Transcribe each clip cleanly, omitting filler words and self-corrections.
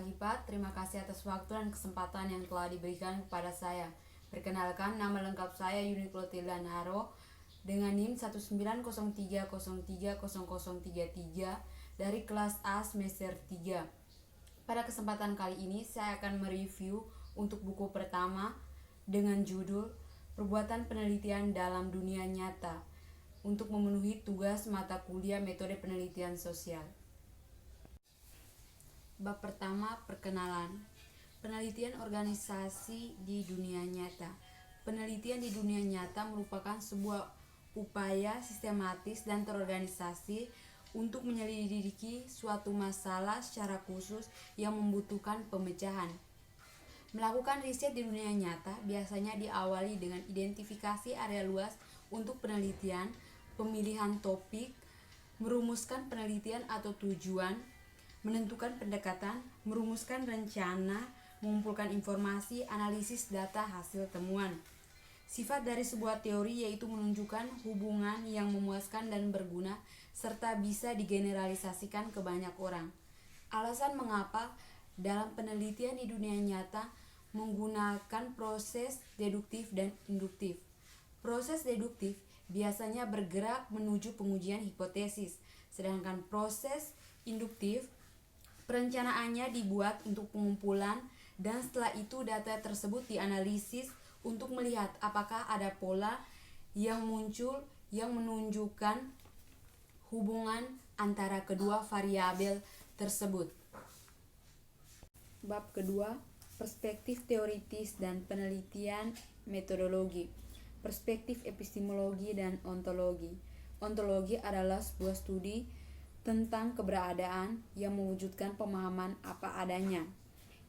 pagi Pak, terima kasih atas waktu dan kesempatan yang telah diberikan kepada saya. Perkenalkan, nama lengkap saya Yuni Clotilda Naro dengan NIM 19030300033 dari kelas A semester 3. Pada kesempatan kali ini saya akan mereview untuk buku pertama dengan judul Perbuatan Penelitian dalam Dunia Nyata untuk memenuhi tugas mata kuliah metode penelitian sosial. Bab pertama, perkenalan. Penelitian organisasi di dunia nyata. Penelitian di dunia nyata merupakan sebuah upaya sistematis dan terorganisasi untuk menyelidiki suatu masalah secara khusus yang membutuhkan pemecahan. Melakukan riset di dunia nyata biasanya diawali dengan identifikasi area luas untuk penelitian, pemilihan topik, merumuskan penelitian atau tujuan, menentukan pendekatan, merumuskan rencana, mengumpulkan informasi, analisis data hasil temuan. Sifat dari sebuah teori yaitu menunjukkan hubungan yang memuaskan dan berguna serta bisa digeneralisasikan ke banyak orang. Alasan mengapa dalam penelitian di dunia nyata menggunakan proses deduktif dan induktif. Proses deduktif biasanya bergerak menuju pengujian hipotesis, sedangkan proses induktif perencanaannya dibuat untuk pengumpulan dan setelah itu data tersebut dianalisis untuk melihat apakah ada pola yang muncul yang menunjukkan hubungan antara kedua variabel tersebut. Bab kedua, perspektif teoritis dan penelitian metodologi. Perspektif epistemologi dan ontologi. Ontologi adalah sebuah studi tentang keberadaan yang mewujudkan pemahaman apa adanya.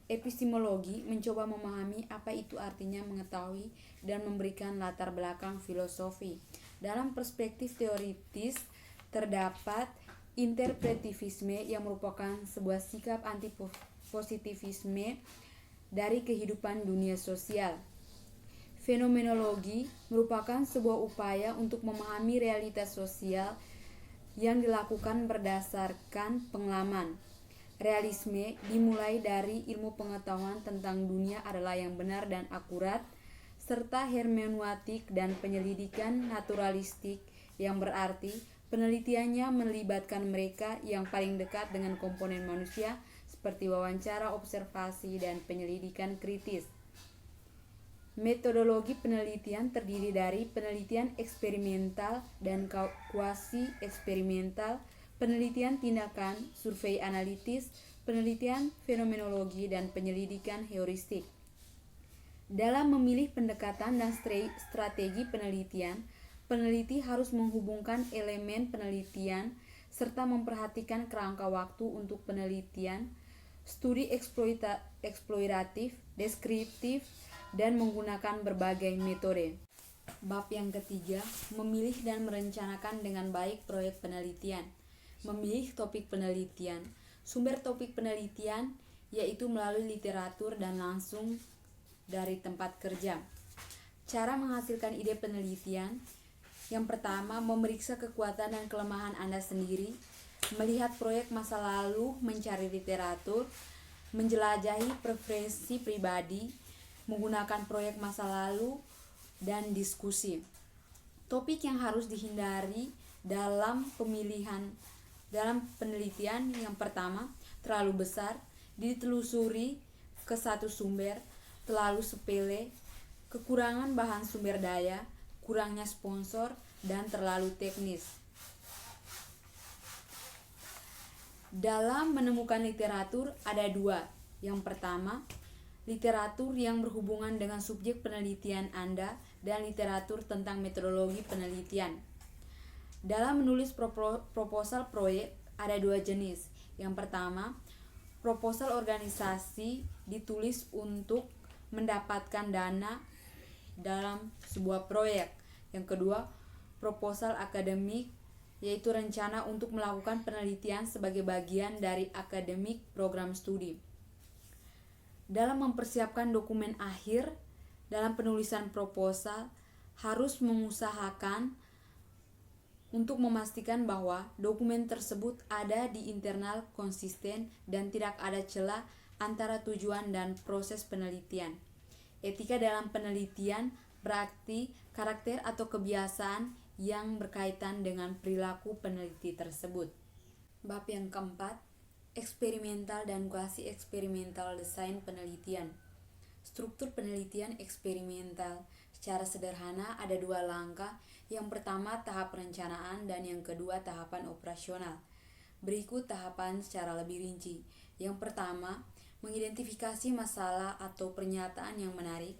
Epistemologi mencoba memahami apa itu artinya mengetahui dan memberikan latar belakang filosofi. Dalam perspektif teoritis terdapat interpretivisme yang merupakan sebuah sikap anti-positivisme dari kehidupan dunia sosial. Fenomenologi merupakan sebuah upaya untuk memahami realitas sosial yang dilakukan berdasarkan pengalaman. Realisme dimulai dari ilmu pengetahuan tentang dunia adalah yang benar dan akurat, serta hermeneutik dan penyelidikan naturalistik yang berarti penelitiannya melibatkan mereka yang paling dekat dengan komponen manusia seperti wawancara, observasi, dan penyelidikan kritis. Metodologi penelitian terdiri dari penelitian eksperimental dan kuasi-eksperimental, penelitian tindakan, survei analitis, penelitian fenomenologi, dan penyelidikan heuristik. Dalam memilih pendekatan dan strategi penelitian, peneliti harus menghubungkan elemen penelitian serta memperhatikan kerangka waktu untuk penelitian, studi eksploratif, deskriptif, dan menggunakan berbagai metode. Bab yang ketiga, memilih dan merencanakan dengan baik proyek penelitian. Memilih topik penelitian. Sumber topik penelitian yaitu melalui literatur dan langsung dari tempat kerja. Cara menghasilkan ide penelitian. Yang pertama, memeriksa kekuatan dan kelemahan Anda sendiri, melihat proyek masa lalu, mencari literatur, menjelajahi preferensi pribadi, menggunakan proyek masa lalu, dan diskusi. Topik yang harus dihindari dalam penelitian yang pertama, terlalu besar, ditelusuri ke satu sumber, terlalu sepele, kekurangan bahan sumber daya, kurangnya sponsor, dan terlalu teknis. Dalam menemukan literatur ada dua. Yang pertama, literatur yang berhubungan dengan subjek penelitian Anda dan literatur tentang metodologi penelitian. Dalam menulis proposal proyek ada dua jenis. Yang pertama, proposal organisasi ditulis untuk mendapatkan dana dalam sebuah proyek. Yang kedua, proposal akademik yaitu rencana untuk melakukan penelitian sebagai bagian dari akademik program studi. Dalam mempersiapkan dokumen akhir, dalam penulisan proposal harus mengusahakan untuk memastikan bahwa dokumen tersebut ada di internal konsisten dan tidak ada celah antara tujuan dan proses penelitian. Etika dalam penelitian berarti karakter atau kebiasaan yang berkaitan dengan perilaku peneliti tersebut. Bab yang keempat, eksperimental dan kuasi eksperimental desain penelitian. Struktur penelitian eksperimental secara sederhana ada dua langkah. Yang pertama tahap perencanaan dan yang kedua tahapan operasional. Berikut tahapan secara lebih rinci. Yang pertama, mengidentifikasi masalah atau pernyataan yang menarik.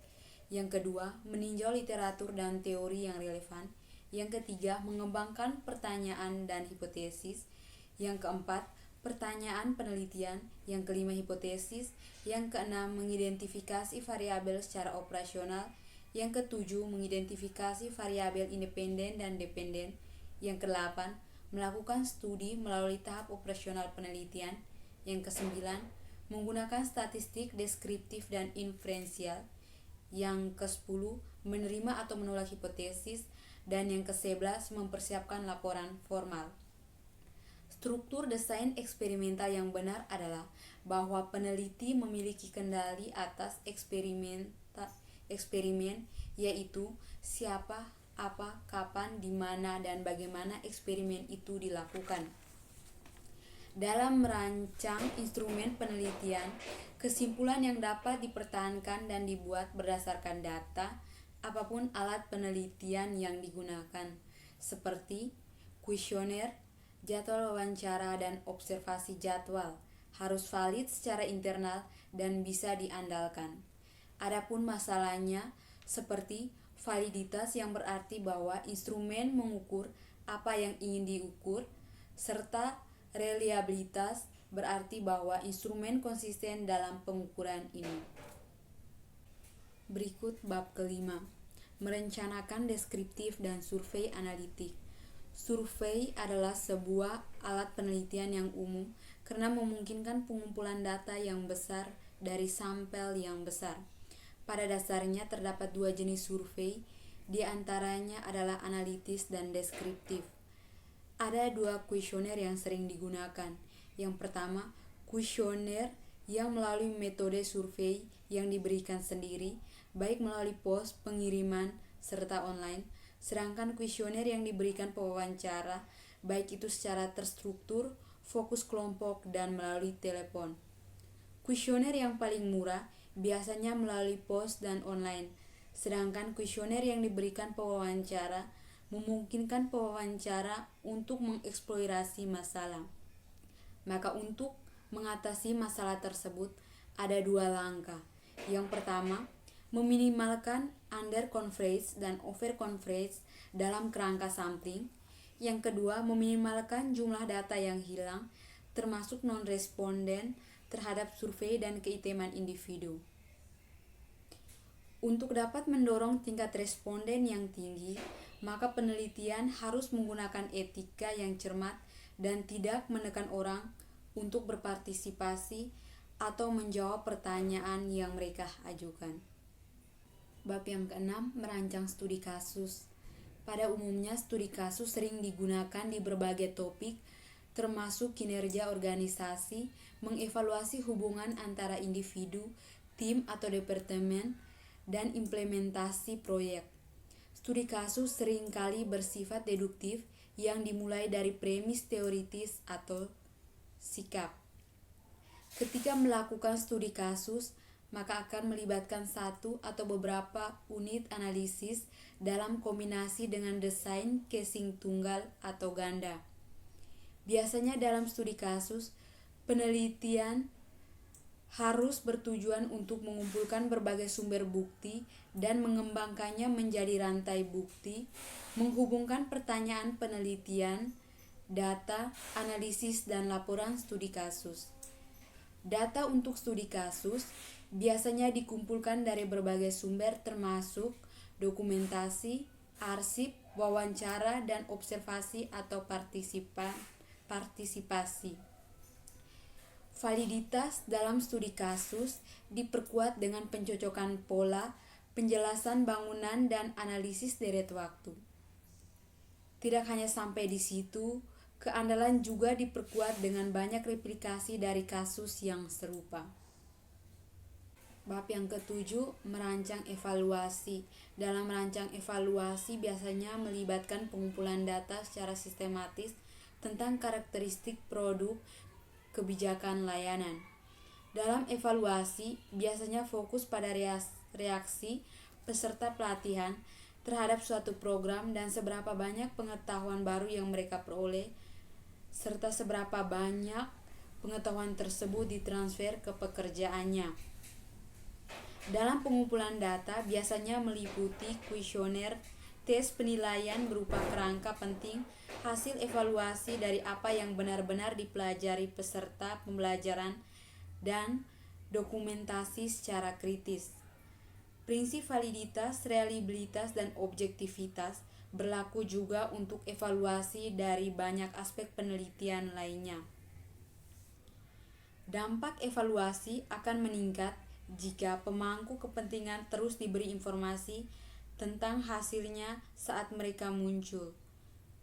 Yang kedua, meninjau literatur dan teori yang relevan. Yang ketiga, mengembangkan pertanyaan dan hipotesis. Yang keempat, pertanyaan penelitian. Yang kelima, hipotesis. Yang keenam, mengidentifikasi variabel secara operasional. Yang ketujuh, mengidentifikasi variabel independen dan dependen. Yang kedelapan, melakukan studi melalui tahap operasional penelitian. Yang kesembilan, menggunakan statistik deskriptif dan inferensial. Yang ke-10, menerima atau menolak hipotesis. Dan yang ke-11, mempersiapkan laporan formal. Struktur desain eksperimental yang benar adalah bahwa peneliti memiliki kendali atas eksperimen, yaitu siapa, apa, kapan, di mana, dan bagaimana eksperimen itu dilakukan. Dalam merancang instrumen penelitian, kesimpulan yang dapat dipertahankan dan dibuat berdasarkan data, apapun alat penelitian yang digunakan, seperti kuesioner, jadwal wawancara, dan observasi jadwal, harus valid secara internal dan bisa diandalkan. Adapun masalahnya, seperti validitas yang berarti bahwa instrumen mengukur apa yang ingin diukur, serta reliabilitas berarti bahwa instrumen konsisten dalam pengukuran ini. Berikut bab kelima, merencanakan deskriptif dan survei analitik. Survei adalah sebuah alat penelitian yang umum karena memungkinkan pengumpulan data yang besar dari sampel yang besar. Pada dasarnya terdapat dua jenis survei, di antaranya adalah analitis dan deskriptif. Ada dua kuesioner yang sering digunakan. Yang pertama, kuesioner yang melalui metode survei yang diberikan sendiri, baik melalui pos, pengiriman, serta online. Sedangkan kuesioner yang diberikan pewawancara, baik itu secara terstruktur, fokus kelompok, dan melalui telepon. Kuesioner yang paling murah biasanya melalui pos dan online, sedangkan kuesioner yang diberikan pewawancara memungkinkan pewawancara untuk mengeksplorasi masalah. Maka untuk mengatasi masalah tersebut ada dua langkah. Yang pertama, meminimalkan under coverage dan over coverage dalam kerangka sampling. Yang kedua, meminimalkan jumlah data yang hilang, termasuk non-responden terhadap survei dan keiteman individu. Untuk dapat mendorong tingkat responden yang tinggi, maka penelitian harus menggunakan etika yang cermat dan tidak menekan orang untuk berpartisipasi atau menjawab pertanyaan yang mereka ajukan. Bab yang keenam, merancang studi kasus. Pada umumnya, studi kasus sering digunakan di berbagai topik, termasuk kinerja organisasi, mengevaluasi hubungan antara individu, tim atau departemen, dan implementasi proyek. Studi kasus seringkali bersifat deduktif yang dimulai dari premis teoritis atau sikap. Ketika melakukan studi kasus, maka akan melibatkan satu atau beberapa unit analisis dalam kombinasi dengan desain casing tunggal atau ganda. Biasanya dalam studi kasus, penelitian harus bertujuan untuk mengumpulkan berbagai sumber bukti dan mengembangkannya menjadi rantai bukti, menghubungkan pertanyaan penelitian, data, analisis, dan laporan studi kasus. Data untuk studi kasus biasanya dikumpulkan dari berbagai sumber termasuk dokumentasi, arsip, wawancara, dan observasi atau partisipasi. Validitas dalam studi kasus diperkuat dengan pencocokan pola, penjelasan bangunan, dan analisis deret waktu. Tidak hanya sampai di situ, keandalan juga diperkuat dengan banyak replikasi dari kasus yang serupa. Bab yang ketujuh, merancang evaluasi. Dalam merancang evaluasi biasanya melibatkan pengumpulan data secara sistematis tentang karakteristik produk, kebijakan layanan. Dalam evaluasi, biasanya fokus pada reaksi peserta pelatihan terhadap suatu program dan seberapa banyak pengetahuan baru yang mereka peroleh, serta seberapa banyak pengetahuan tersebut ditransfer ke pekerjaannya. Dalam pengumpulan data biasanya meliputi kuesioner, tes penilaian berupa kerangka penting, hasil evaluasi dari apa yang benar-benar dipelajari peserta pembelajaran, dan dokumentasi secara kritis. Prinsip validitas, reliabilitas, dan objektivitas berlaku juga untuk evaluasi dari banyak aspek penelitian lainnya. Dampak evaluasi akan meningkat jika pemangku kepentingan terus diberi informasi tentang hasilnya saat mereka muncul,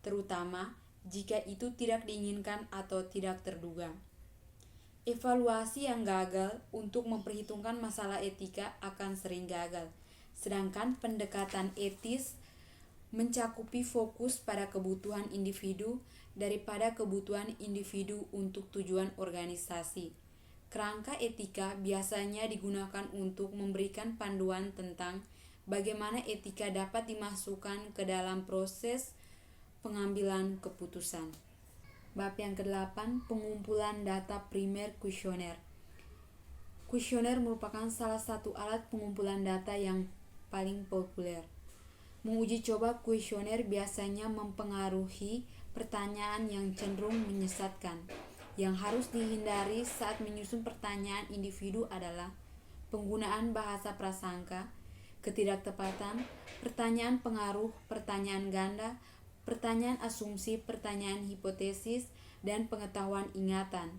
terutama jika itu tidak diinginkan atau tidak terduga. Evaluasi yang gagal untuk memperhitungkan masalah etika akan sering gagal, sedangkan pendekatan etis mencakupi fokus pada kebutuhan individu daripada kebutuhan individu untuk tujuan organisasi. Kerangka etika biasanya digunakan untuk memberikan panduan tentang bagaimana etika dapat dimasukkan ke dalam proses pengambilan keputusan. Bab yang ke-8, pengumpulan data primer kuesioner. Kuesioner merupakan salah satu alat pengumpulan data yang paling populer. Menguji coba kuesioner biasanya mempengaruhi pertanyaan yang cenderung menyesatkan. Yang harus dihindari saat menyusun pertanyaan individu adalah penggunaan bahasa prasangka, ketidaktepatan, pertanyaan pengaruh, pertanyaan ganda, pertanyaan asumsi, pertanyaan hipotesis, dan pengetahuan ingatan.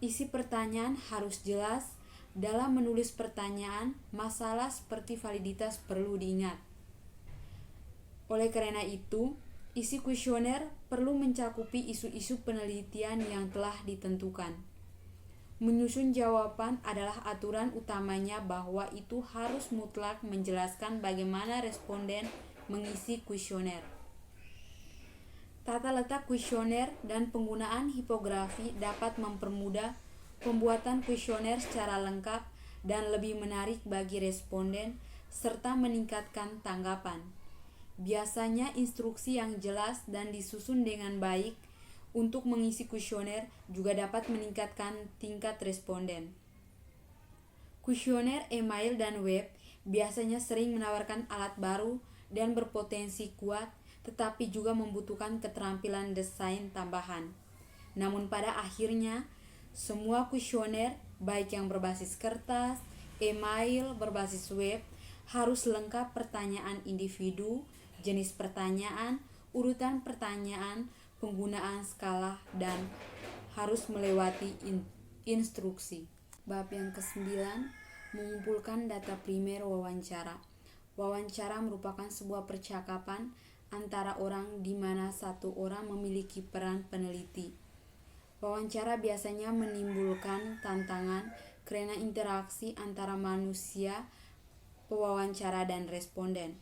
Isi pertanyaan harus jelas. Dalam menulis pertanyaan, masalah seperti validitas perlu diingat. Oleh karena itu, isi kuesioner perlu mencakupi isu-isu penelitian yang telah ditentukan. Menyusun jawaban adalah aturan utamanya bahwa itu harus mutlak menjelaskan bagaimana responden mengisi kuesioner. Tata letak kuesioner dan penggunaan hipografi dapat mempermudah pembuatan kuesioner secara lengkap dan lebih menarik bagi responden serta meningkatkan tanggapan. Biasanya instruksi yang jelas dan disusun dengan baik untuk mengisi kuesioner juga dapat meningkatkan tingkat responden. Kuesioner email dan web biasanya sering menawarkan alat baru dan berpotensi kuat, tetapi juga membutuhkan keterampilan desain tambahan. Namun pada akhirnya, semua kuesioner, baik yang berbasis kertas, email, berbasis web, harus lengkap pertanyaan individu, jenis pertanyaan, urutan pertanyaan, penggunaan skala, dan harus melewati instruksi. Bab yang ke-9, mengumpulkan data primer wawancara. Wawancara merupakan sebuah percakapan antara orang di mana satu orang memiliki peran peneliti. Wawancara biasanya menimbulkan tantangan karena interaksi antara manusia, pewawancara, dan responden.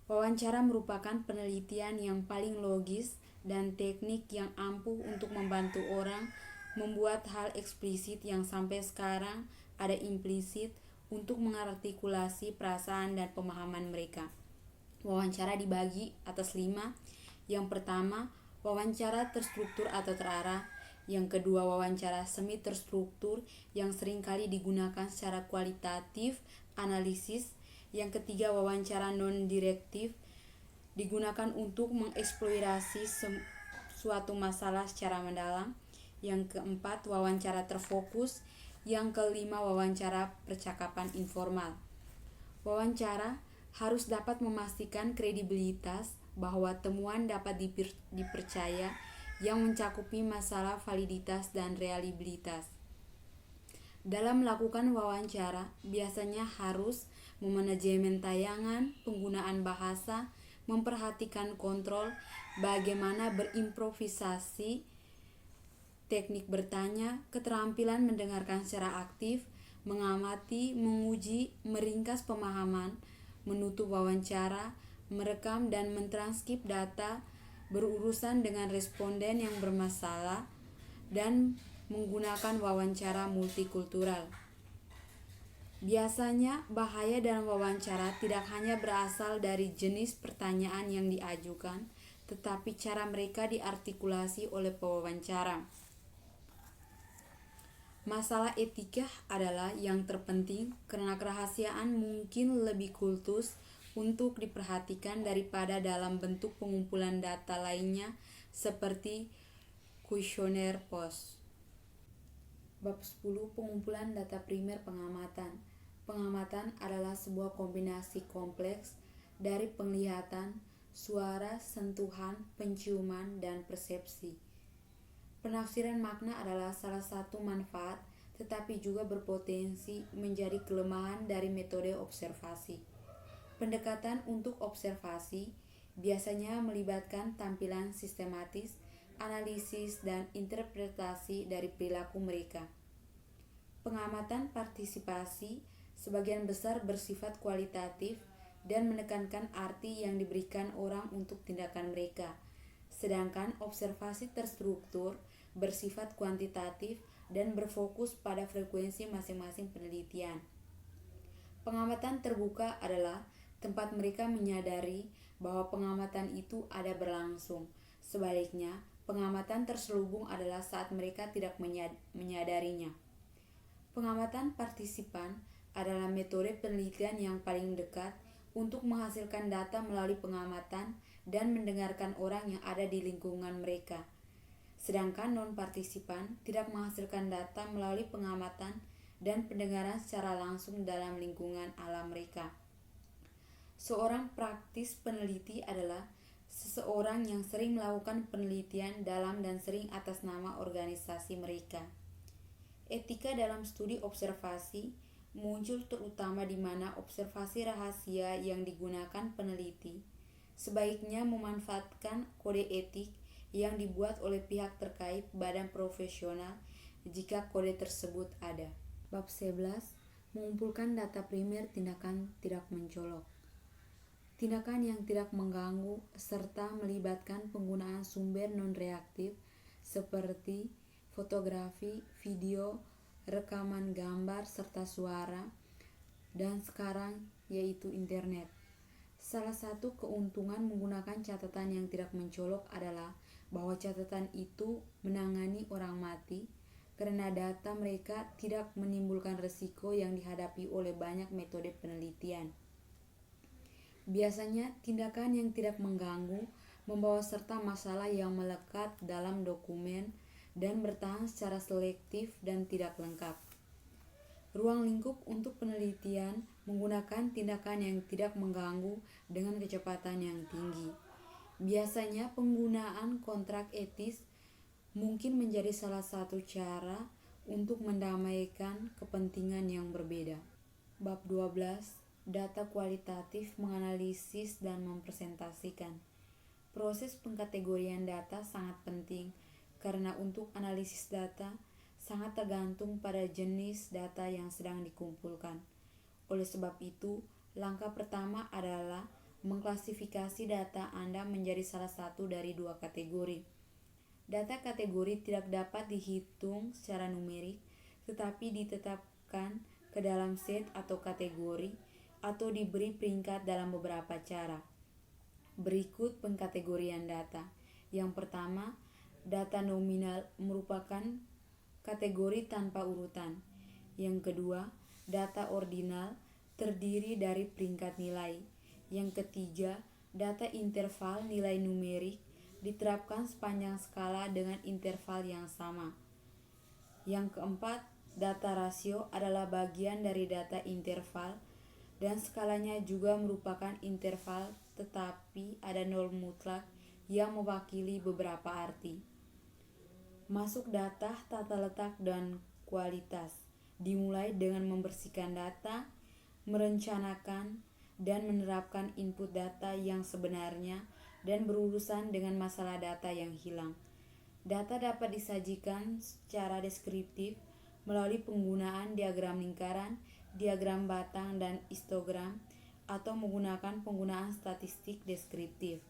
Wawancara merupakan penelitian yang paling logis dan teknik yang ampuh untuk membantu orang membuat hal eksplisit yang sampai sekarang ada implisit untuk mengartikulasi perasaan dan pemahaman mereka. Wawancara dibagi atas 5. Yang pertama, wawancara terstruktur atau terarah. Yang kedua, wawancara semi terstruktur yang seringkali digunakan secara kualitatif, analisis. Yang ketiga, wawancara non-direktif digunakan untuk mengeksplorasi suatu masalah secara mendalam. Yang keempat, wawancara terfokus. Yang kelima, wawancara percakapan informal. Wawancara harus dapat memastikan kredibilitas bahwa temuan dapat dipercaya yang mencakupi masalah validitas dan reliabilitas. Dalam melakukan wawancara, biasanya harus memanajemen tayangan, penggunaan bahasa, memperhatikan kontrol, bagaimana berimprovisasi, teknik bertanya, keterampilan mendengarkan secara aktif, mengamati, menguji, meringkas pemahaman, menutup wawancara, merekam dan mentranskrip data, berurusan dengan responden yang bermasalah, dan menggunakan wawancara multikultural. Biasanya, bahaya dalam wawancara tidak hanya berasal dari jenis pertanyaan yang diajukan, tetapi cara mereka diartikulasi oleh pewawancara. Masalah etika adalah yang terpenting karena kerahasiaan mungkin lebih kultus untuk diperhatikan daripada dalam bentuk pengumpulan data lainnya seperti kuesioner pos. Bab 10. Pengumpulan data primer pengamatan. Pengamatan adalah sebuah kombinasi kompleks dari penglihatan, suara, sentuhan, penciuman, dan persepsi. Penafsiran makna adalah salah satu manfaat, tetapi juga berpotensi menjadi kelemahan dari metode observasi. Pendekatan untuk observasi biasanya melibatkan tampilan sistematis, analisis, dan interpretasi dari perilaku mereka. Pengamatan partisipasi sebagian besar bersifat kualitatif dan menekankan arti yang diberikan orang untuk tindakan mereka, sedangkan observasi terstruktur bersifat kuantitatif dan berfokus pada frekuensi masing-masing penelitian. Pengamatan terbuka adalah tempat mereka menyadari bahwa pengamatan itu ada berlangsung. Sebaliknya, pengamatan terselubung adalah saat mereka tidak menyadarinya. Pengamatan partisipan adalah metode penelitian yang paling dekat untuk menghasilkan data melalui pengamatan dan mendengarkan orang yang ada di lingkungan mereka. Sedangkan non-partisipan tidak menghasilkan data melalui pengamatan dan pendengaran secara langsung dalam lingkungan alam mereka. Seorang praktis peneliti adalah seseorang yang sering melakukan penelitian dalam dan sering atas nama organisasi mereka. Etika dalam studi observasi muncul terutama di mana observasi rahasia yang digunakan peneliti sebaiknya memanfaatkan kode etik yang dibuat oleh pihak terkait badan profesional jika kode tersebut ada. Bab 11. Mengumpulkan data primer tindakan tidak mencolok. Tindakan yang tidak mengganggu serta melibatkan penggunaan sumber non-reaktif seperti fotografi, video, rekaman gambar serta suara, dan sekarang yaitu internet. Salah satu keuntungan menggunakan catatan yang tidak mencolok adalah bahwa catatan itu menangani orang mati karena data mereka tidak menimbulkan risiko yang dihadapi oleh banyak metode penelitian. Biasanya, tindakan yang tidak mengganggu membawa serta masalah yang melekat dalam dokumen dan bertahan secara selektif dan tidak lengkap. Ruang lingkup untuk penelitian menggunakan tindakan yang tidak mengganggu dengan kecepatan yang tinggi. Biasanya penggunaan kontrak etis mungkin menjadi salah satu cara untuk mendamaikan kepentingan yang berbeda. Bab 12. Data kualitatif menganalisis dan mempresentasikan. Proses pengkategorian data sangat penting karena untuk analisis data sangat tergantung pada jenis data yang sedang dikumpulkan. Oleh sebab itu, langkah pertama adalah mengklasifikasi data Anda menjadi salah satu dari dua kategori. Data kategori tidak dapat dihitung secara numerik, tetapi ditetapkan ke dalam set atau kategori atau diberi peringkat dalam beberapa cara. Berikut pengkategorian data. Yang pertama, data nominal merupakan kategori tanpa urutan. Yang kedua, data ordinal terdiri dari peringkat nilai. Yang ketiga, data interval nilai numerik diterapkan sepanjang skala dengan interval yang sama. Yang keempat, data rasio adalah bagian dari data interval dan skalanya juga merupakan interval, tetapi ada nol mutlak yang mewakili beberapa arti. Masuk data, tata letak, dan kualitas dimulai dengan membersihkan data, merencanakan dan menerapkan input data yang sebenarnya dan berurusan dengan masalah data yang hilang. Data dapat disajikan secara deskriptif, melalui penggunaan diagram lingkaran, diagram batang, dan histogram, atau menggunakan penggunaan statistik deskriptif.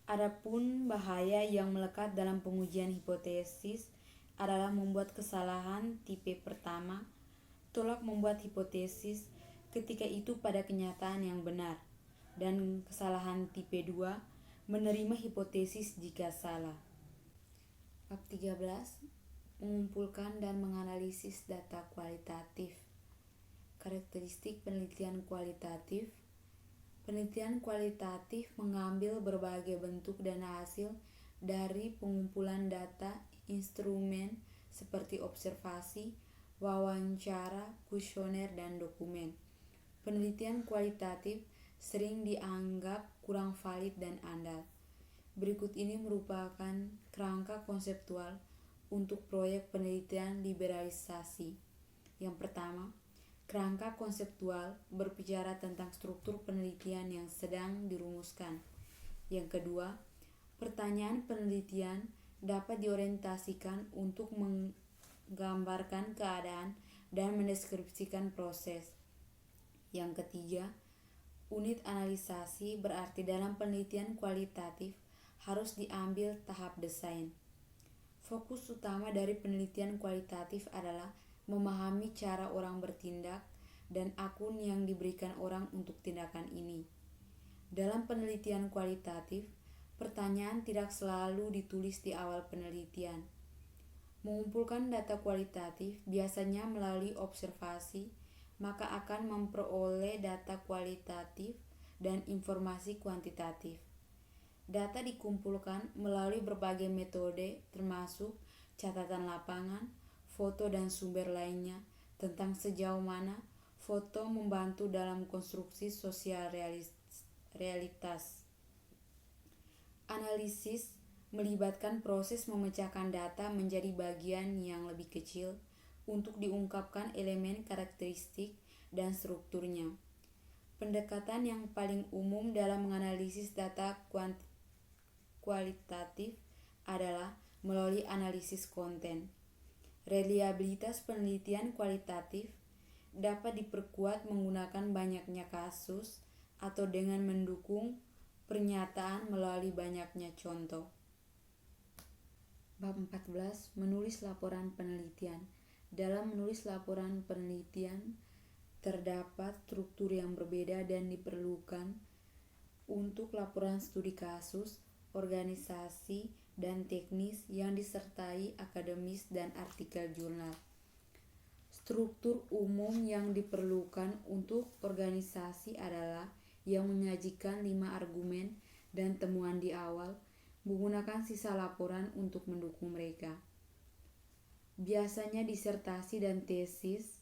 Adapun bahaya yang melekat dalam pengujian hipotesis adalah membuat kesalahan tipe pertama, tolak membuat hipotesis ketika itu pada kenyataan yang benar, dan kesalahan tipe 2, menerima hipotesis jika salah. Bab 13. Mengumpulkan dan menganalisis data kualitatif. Karakteristik penelitian kualitatif. Penelitian kualitatif mengambil berbagai bentuk dan hasil dari pengumpulan data instrumen seperti observasi, wawancara, kuesioner, dan dokumen. Penelitian kualitatif sering dianggap kurang valid dan andal. Berikut ini merupakan kerangka konseptual untuk proyek penelitian liberalisasi. Yang pertama, kerangka konseptual berbicara tentang struktur penelitian yang sedang dirumuskan. Yang kedua, pertanyaan penelitian dapat diorientasikan untuk menggambarkan keadaan dan mendeskripsikan proses. Yang ketiga, unit analisasi berarti dalam penelitian kualitatif harus diambil tahap desain. Fokus utama dari penelitian kualitatif adalah memahami cara orang bertindak dan akun yang diberikan orang untuk tindakan ini. Dalam penelitian kualitatif, pertanyaan tidak selalu ditulis di awal penelitian. Mengumpulkan data kualitatif biasanya melalui observasi, maka akan memperoleh data kualitatif dan informasi kuantitatif. Data dikumpulkan melalui berbagai metode termasuk catatan lapangan, foto dan sumber lainnya tentang sejauh mana foto membantu dalam konstruksi sosial realitas. Analisis melibatkan proses memecahkan data menjadi bagian yang lebih kecil untuk diungkapkan elemen karakteristik dan strukturnya. Pendekatan yang paling umum dalam menganalisis data kualitatif adalah melalui analisis konten. Reliabilitas penelitian kualitatif dapat diperkuat menggunakan banyaknya kasus atau dengan mendukung pernyataan melalui banyaknya contoh. Bab 14. Menulis laporan penelitian. Dalam menulis laporan penelitian, terdapat struktur yang berbeda dan diperlukan untuk laporan studi kasus, organisasi, dan teknis yang disertai akademis dan artikel jurnal. Struktur umum yang diperlukan untuk organisasi adalah yang menyajikan 5 argumen dan temuan di awal, menggunakan sisa laporan untuk mendukung mereka. Biasanya disertasi dan tesis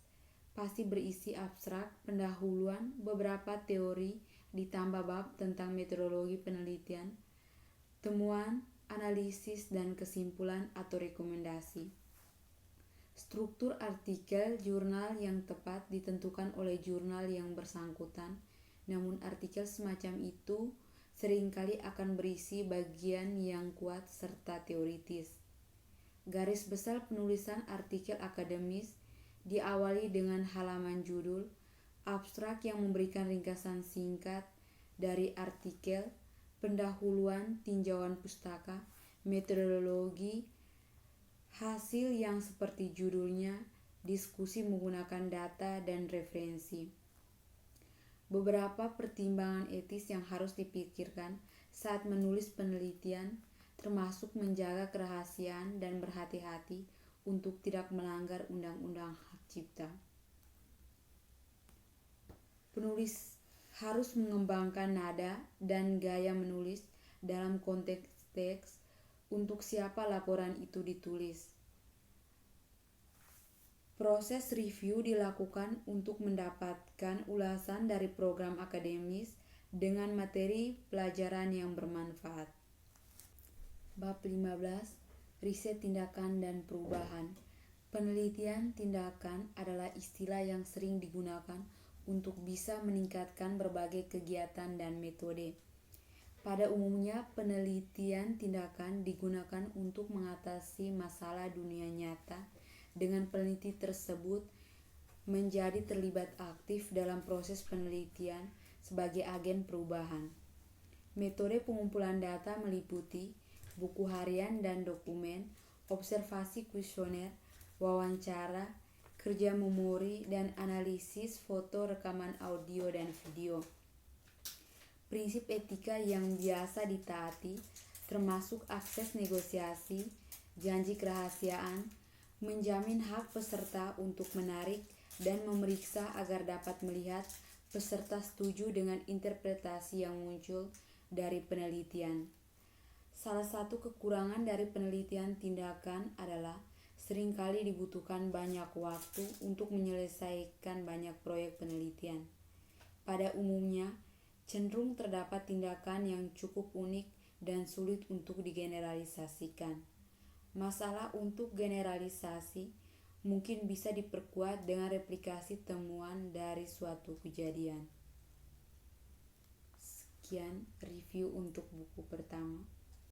pasti berisi abstrak, pendahuluan, beberapa teori, ditambah bab tentang metodologi penelitian, temuan, analisis, dan kesimpulan atau rekomendasi. Struktur artikel jurnal yang tepat ditentukan oleh jurnal yang bersangkutan, namun artikel semacam itu seringkali akan berisi bagian yang kuat serta teoritis. Garis besar penulisan artikel akademis diawali dengan halaman judul, abstrak yang memberikan ringkasan singkat dari artikel, pendahuluan, tinjauan pustaka, metodologi, hasil yang seperti judulnya, diskusi menggunakan data dan referensi. Beberapa pertimbangan etis yang harus dipikirkan saat menulis penelitian, termasuk menjaga kerahasiaan dan berhati-hati untuk tidak melanggar undang-undang hak cipta. Penulis harus mengembangkan nada dan gaya menulis dalam konteks teks untuk siapa laporan itu ditulis. Proses review dilakukan untuk mendapatkan ulasan dari program akademis dengan materi pelajaran yang bermanfaat. Bab 15. Riset tindakan dan perubahan. Penelitian tindakan adalah istilah yang sering digunakan untuk bisa meningkatkan berbagai kegiatan dan metode. Pada umumnya, penelitian tindakan digunakan untuk mengatasi masalah dunia nyata dengan peneliti tersebut menjadi terlibat aktif dalam proses penelitian sebagai agen perubahan. Metode pengumpulan data meliputi buku harian dan dokumen, observasi kuesioner, wawancara, kerja memori, dan analisis foto, rekaman audio, dan video. Prinsip etika yang biasa ditaati termasuk akses negosiasi, janji kerahasiaan, menjamin hak peserta untuk menarik dan memeriksa agar dapat melihat peserta setuju dengan interpretasi yang muncul dari penelitian. Salah satu kekurangan dari penelitian tindakan adalah seringkali dibutuhkan banyak waktu untuk menyelesaikan banyak proyek penelitian. Pada umumnya, cenderung terdapat tindakan yang cukup unik dan sulit untuk digeneralisasikan. Masalah untuk generalisasi mungkin bisa diperkuat dengan replikasi temuan dari suatu kejadian. Sekian review untuk buku pertama.